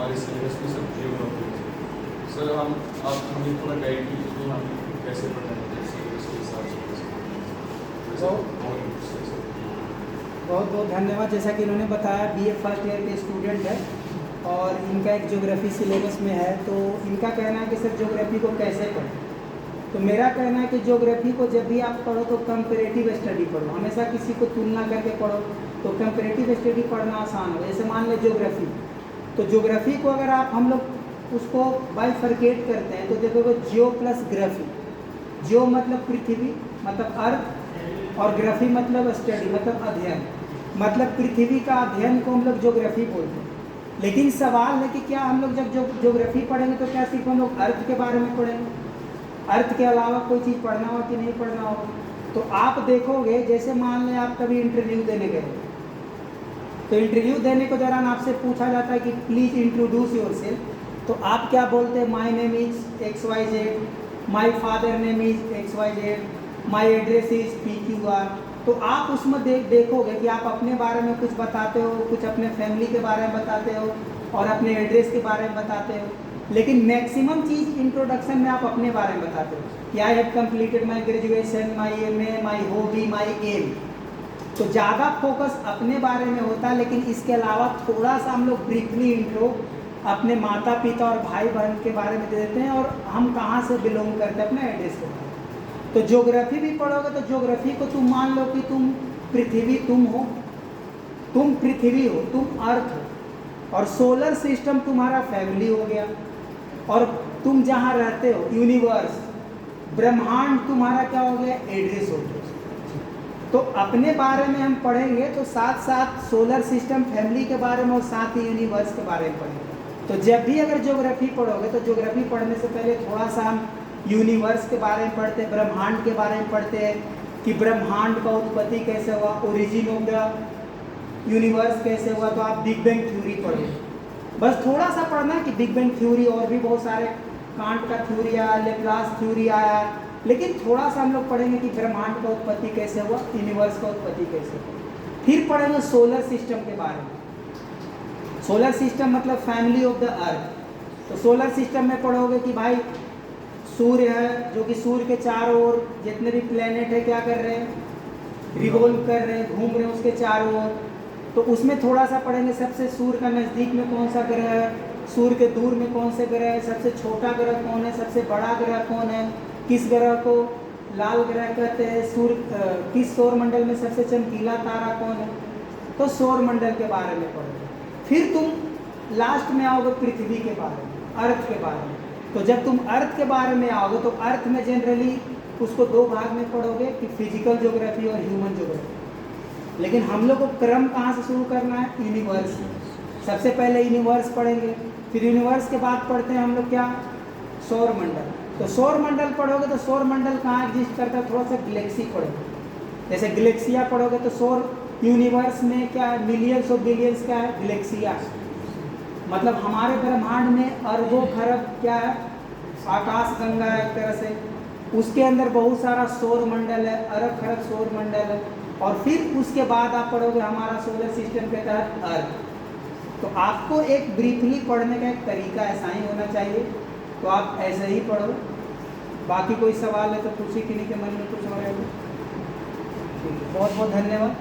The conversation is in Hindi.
हमारे सिलेबस में सब जियोग्राफी है। सर आप हमें थोड़ा गाइड कीजिए हम कैसे पढ़ना है सिलेबस के हिसाब से। बहुत बहुत धन्यवाद। जैसा कि इन्होंने बताया बीए फर्स्ट ईयर के स्टूडेंट है और इनका एक ज्योग्राफी सिलेबस में है, तो इनका कहना है कि सर ज्योग्राफी को कैसे पढ़ें। तो मेरा कहना है कि ज्योग्राफी को जब भी आप पढ़ो तो कंपैरेटिव स्टडी पढ़ो, हमेशा किसी को तुलना करके पढ़ो। तो कंपैरेटिव स्टडी पढ़ना आसान हो। जैसे मान लें ज्योग्राफी, तो ज्योग्राफी को अगर आप हम लोग उसको बाइफरकेट करते हैं तो देखोगे जियो प्लस ग्राफी। जियो मतलब पृथ्वी मतलब अर्थ, और ग्राफी मतलब स्टडी मतलब अध्ययन, मतलब पृथ्वी का अध्ययन को हम लोग ज्योग्राफी बोलते हैं। लेकिन सवाल है कि क्या हम लोग जब ज्योग्राफी पढ़ेंगे तो क्या सिर्फ हम लोग अर्थ के बारे में पढ़ेंगे, अर्थ के अलावा कोई चीज़ पढ़ना हो कि नहीं पढ़ना हो। तो आप देखोगे जैसे मान लें आप कभी इंटरव्यू देने गए, तो इंटरव्यू देने के दौरान आपसे पूछा जाता है कि प्लीज़ इंट्रोड्यूस योरसेल्फ, तो आप क्या बोलते हैं? My name is XYZ, my father name is XYZ, my address is PQR। तो आप उसमें देखोगे कि आप अपने बारे में कुछ बताते हो, कुछ अपने फैमिली के बारे में बताते हो और अपने एड्रेस के बारे में बताते हो, लेकिन मैक्सिमम चीज़ इंट्रोडक्शन में आप अपने बारे में बताते हो कि I have completed my graduation, my MA, my hobby, my aim. तो ज़्यादा फोकस अपने बारे में होता है, लेकिन इसके अलावा थोड़ा सा हम लोग ब्रीफली इंट्रो अपने माता पिता और भाई बहन के बारे में दे देते हैं और हम कहाँ से बिलोंग करते हैं अपने एड्रेस के बारे में। तो ज्योग्राफी भी पढ़ोगे तो ज्योग्राफी को तुम मान लो कि तुम पृथ्वी तुम हो, तुम पृथ्वी हो, तुम अर्थ हो, और सोलर सिस्टम तुम्हारा फैमिली हो गया, और तुम जहाँ रहते हो यूनिवर्स ब्रह्मांड तुम्हारा क्या हो गया? एड्रेस हो गया। तो अपने बारे में हम पढ़ेंगे तो साथ साथ सोलर सिस्टम फैमिली के बारे में और साथ ही यूनिवर्स के बारे में पढ़ेंगे। तो जब भी अगर ज्योग्राफी पढ़ोगे तो ज्योग्राफी पढ़ने से पहले थोड़ा सा हम यूनिवर्स के बारे में पढ़ते हैं, ब्रह्मांड के बारे में पढ़ते हैं कि ब्रह्मांड का उत्पत्ति कैसे हुआ, ओरिजिन ऑफ द यूनिवर्स कैसे हुआ। तो आप बिग बैंग थ्योरी पढ़ो, बस थोड़ा सा पढ़ना है कि बिग बैंग थ्योरी, और भी बहुत सारे कांट का थ्योरी आया, लेप्लास थ्योरी आया, लेकिन थोड़ा सा हम लोग पढ़ेंगे कि ब्रह्मांड का उत्पत्ति कैसे हुआ, यूनिवर्स का उत्पत्ति कैसे हुआ। फिर पढ़ेंगे सोलर सिस्टम के बारे में। सोलर सिस्टम मतलब फैमिली ऑफ द अर्थ। तो सोलर सिस्टम में पढ़ोगे कि भाई सूर्य है, जो कि सूर्य के चारों ओर जितने भी प्लेनेट है क्या कर रहे हैं? रिवॉल्व कर रहे हैं, घूम रहे हैं उसके चारों ओर। तो उसमें थोड़ा सा पढ़ेंगे सबसे सूर्य का नज़दीक में कौन सा ग्रह है, सूर्य के दूर में कौन से ग्रह है, सबसे छोटा ग्रह कौन है, सबसे बड़ा ग्रह कौन है, किस ग्रह को लाल ग्रह कहते हैं, सूर्य किस सौर मंडल में सबसे चमकीला तारा कौन है। तो सौर मंडल के बारे में पढ़ोगे। फिर तुम लास्ट में आओगे पृथ्वी के बारे में, अर्थ के बारे में। तो जब तुम अर्थ के बारे में आओगे तो अर्थ में जनरली उसको दो भाग में पढ़ोगे कि फिजिकल ज्योग्राफी और ह्यूमन ज्योग्राफी। लेकिन हम लोग को क्रम कहाँ से शुरू करना है? यूनिवर्स। सबसे पहले यूनिवर्स पढ़ेंगे, फिर यूनिवर्स के बाद पढ़ते हैं हम लोग क्या? सौर मंडल। तो सौर मंडल पढ़ोगे तो सौर मंडल कहाँ एग्जिस्ट करता है? थोड़ा सा गैलेक्सी पढ़ोगे, जैसे गैलेक्सिया पढ़ोगे तो सौर यूनिवर्स में क्या है? मिलियंस ऑफ बिलियंस क्या है? गैलेक्सिया। मतलब हमारे ब्रह्मांड में अरबों खरब क्या है? आकाश गंगा है एक तरह से। उसके अंदर बहुत सारा सौर मंडल है, अरब खरब सौर मंडल है। और फिर उसके बाद आप पढ़ोगे हमारा सोलर सिस्टम के तहत अर्थ। तो आपको एक ब्रीफली पढ़ने का एक तरीका ऐसा ही होना चाहिए, तो आप ऐसे ही पढ़ो। बाकी कोई सवाल है तो पूछिए, किन्हीं के मन में कुछ हो रहा है तो। बहुत बहुत धन्यवाद।